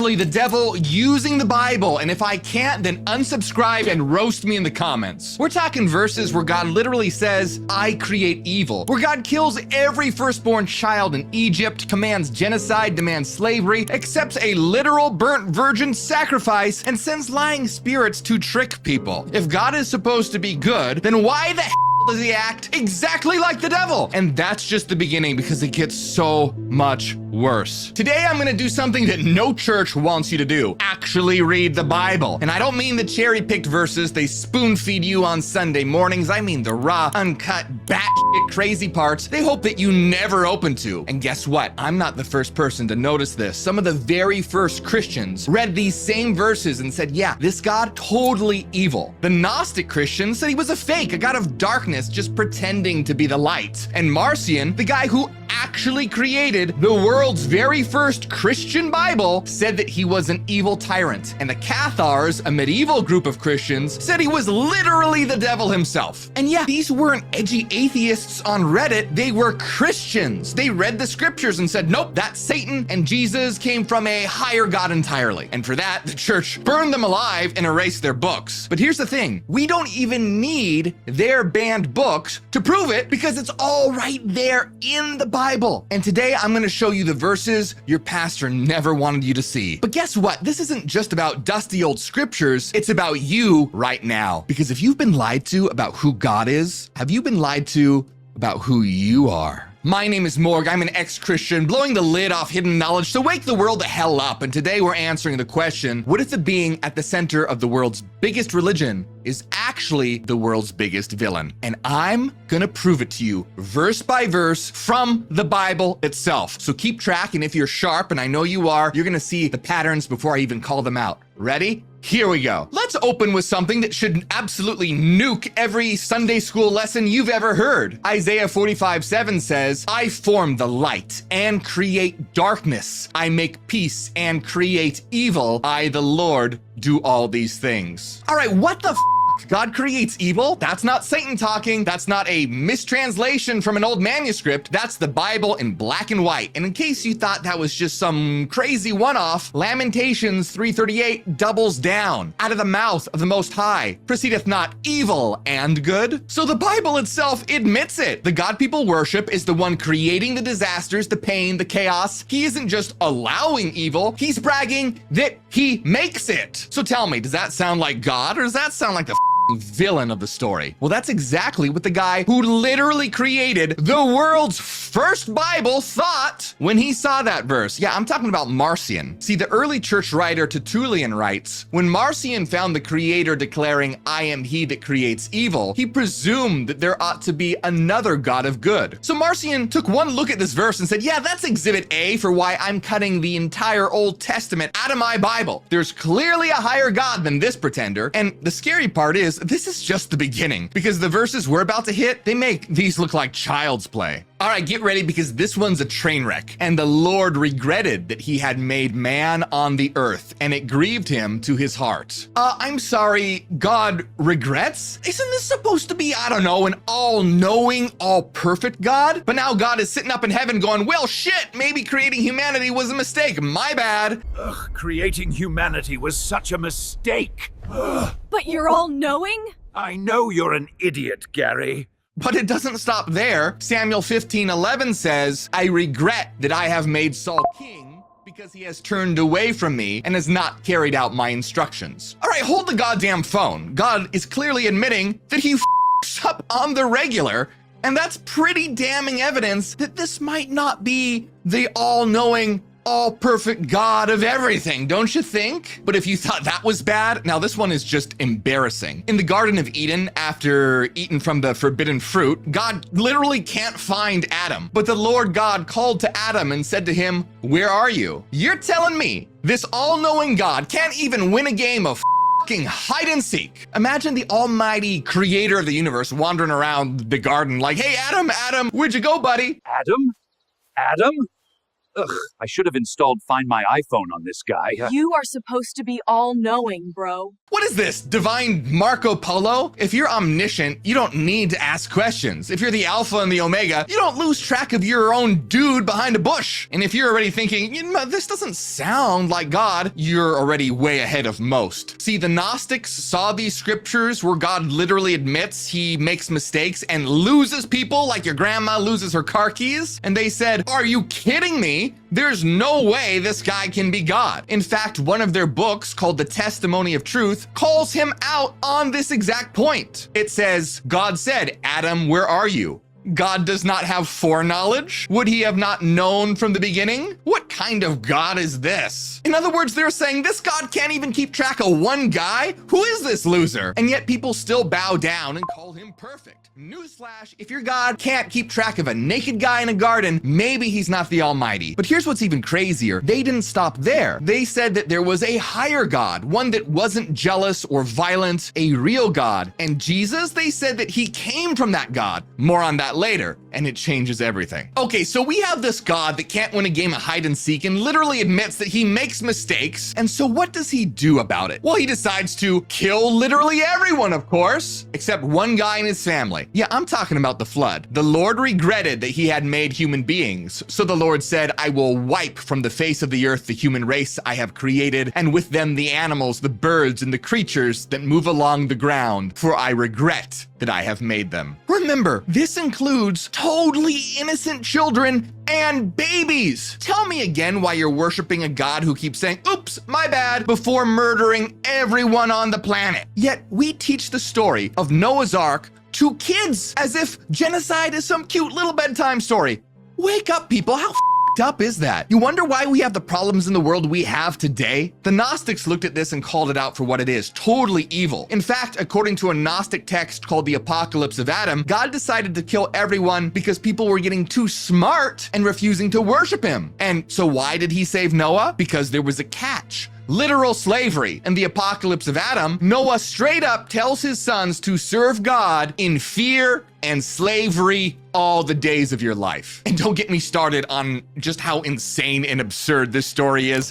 the devil using the Bible, and if I can't, then unsubscribe and roast me in the comments. We're talking verses where God literally says, I create evil, where God kills every firstborn child in Egypt, commands genocide, demands slavery, accepts a literal burnt virgin sacrifice, and sends lying spirits to trick people. If God is supposed to be good, then why the hell does he act exactly like the devil? And that's just the beginning, because it gets so much worse. Today, I'm gonna do something that no church wants you to do. Actually read the Bible. And I don't mean the cherry-picked verses they spoon-feed you on Sunday mornings. I mean the raw, uncut, batshit crazy parts they hope that you never open to. And guess what? I'm not the first person to notice this. Some of the very first Christians read these same verses and said, yeah, this God, totally evil. The Gnostic Christians said he was a fake, a god of darkness just pretending to be the light. And Marcion, the guy who actually created the world's very first Christian Bible, said that he was an evil tyrant. And the Cathars, a medieval group of Christians, said he was literally the devil himself. And yeah, these weren't edgy atheists on Reddit, they were Christians. They read the scriptures and said, nope, that's Satan, and Jesus came from a higher God entirely. And for that, the church burned them alive and erased their books. But here's the thing, we don't even need their banned books to prove it, because it's all right there in the Bible. And today I'm going to show you the verses your pastor never wanted you to see. But guess what? This isn't just about dusty old scriptures. It's about you right now. Because if you've been lied to about who God is, have you been lied to about who you are? My name is Morg. I'm an ex-Christian, blowing the lid off hidden knowledge to wake the world the hell up. And today we're answering the question, what if the being at the center of the world's biggest religion is actually the world's biggest villain? And I'm gonna prove it to you verse by verse from the Bible itself. So keep track, and if you're sharp, and I know you are, you're gonna see the patterns before I even call them out. Ready? Here we go. Let's open with something that should absolutely nuke every Sunday school lesson you've ever heard. Isaiah 45:7 says, I form the light and create darkness. I make peace and create evil. I, the Lord, do all these things. All right, what the God creates evil? That's not Satan talking. That's not a mistranslation from an old manuscript. That's the Bible in black and white. And in case you thought that was just some crazy one-off, Lamentations 3:38 doubles down. Out of the mouth of the Most High proceedeth not evil and good. So the Bible itself admits it. The God people worship is the one creating the disasters, the pain, the chaos. He isn't just allowing evil. He's bragging that he makes it. So tell me, does that sound like God, or does that sound like the villain of the story? Well, that's exactly what the guy who literally created the world's first Bible thought when he saw that verse. Yeah, I'm talking about Marcion. See, the early church writer Tertullian writes, when Marcion found the creator declaring, I am he that creates evil, he presumed that there ought to be another God of good. So Marcion took one look at this verse and said, yeah, that's exhibit A for why I'm cutting the entire Old Testament out of my Bible. There's clearly a higher God than this pretender. And the scary part is, this is just the beginning, because the verses we're about to hit, they make these look like child's play. All right, get ready, because this one's a train wreck. And the Lord regretted that he had made man on the earth, and it grieved him to his heart. I'm sorry, God regrets? Isn't this supposed to be, I don't know, an all-knowing, all-perfect God? But now God is sitting up in heaven going, well, shit, maybe creating humanity was a mistake. My bad. Ugh, creating humanity was such a mistake. Ugh. But you're all-knowing? I know you're an idiot, Gary. But it doesn't stop there. Samuel 15:11 says, I regret that I have made Saul king because he has turned away from me and has not carried out my instructions. All right, hold the goddamn phone. God is clearly admitting that he f***s up on the regular, and that's pretty damning evidence that this might not be the all-knowing, all-perfect God of everything, don't you think? But if you thought that was bad, now this one is just embarrassing. In the Garden of Eden, after eating from the forbidden fruit, God literally can't find Adam. But the Lord God called to Adam and said to him, where are you? You're telling me this all-knowing God can't even win a game of fucking hide and seek? Imagine the almighty creator of the universe wandering around the garden like, hey, Adam, where'd you go, buddy? Adam? Ugh, I should have installed Find My iPhone on this guy. You are supposed to be all-knowing, bro. What is this, divine Marco Polo? If you're omniscient, you don't need to ask questions. If you're the Alpha and the Omega, you don't lose track of your own dude behind a bush. And if you're already thinking, this doesn't sound like God, you're already way ahead of most. See, the Gnostics saw these scriptures where God literally admits he makes mistakes and loses people like your grandma loses her car keys. And they said, are you kidding me? There's no way this guy can be God. In fact, one of their books called The Testimony of Truth calls him out on this exact point. It says, God said, Adam, where are you? God does not have foreknowledge? Would he have not known from the beginning? What kind of God is this? In other words, they're saying this God can't even keep track of one guy? Who is this loser? And yet people still bow down and call him perfect. Newsflash, if your God can't keep track of a naked guy in a garden, maybe he's not the Almighty. But here's what's even crazier. They didn't stop there. They said that there was a higher God, one that wasn't jealous or violent, a real God. And Jesus, they said that he came from that God. More on that later, and it changes everything. Okay, so we have this God that can't win a game of hide and seek and literally admits that he makes mistakes. And so what does he do about it? Well, he decides to kill literally everyone, of course, except one guy and his family. Yeah, I'm talking about the flood. The Lord regretted that he had made human beings. So the Lord said, I will wipe from the face of the earth the human race I have created, and with them the animals, the birds, and the creatures that move along the ground, for I regret that I have made them. Remember, this includes totally innocent children and babies. Tell me again why you're worshiping a God who keeps saying, oops, my bad, before murdering everyone on the planet. Yet we teach the story of Noah's Ark to kids as if genocide is some cute little bedtime story. Wake up, people. How up is that? You wonder why we have the problems in the world we have today? The Gnostics looked at this and called it out for what it is, totally evil. In fact, according to a Gnostic text called the Apocalypse of Adam, God decided to kill everyone because people were getting too smart and refusing to worship him. And so why did he save Noah? Because there was a catch. Literal slavery. In the Apocalypse of Adam, Noah straight up tells his sons to serve God in fear and slavery all the days of your life. And don't get me started on just how insane and absurd this story is.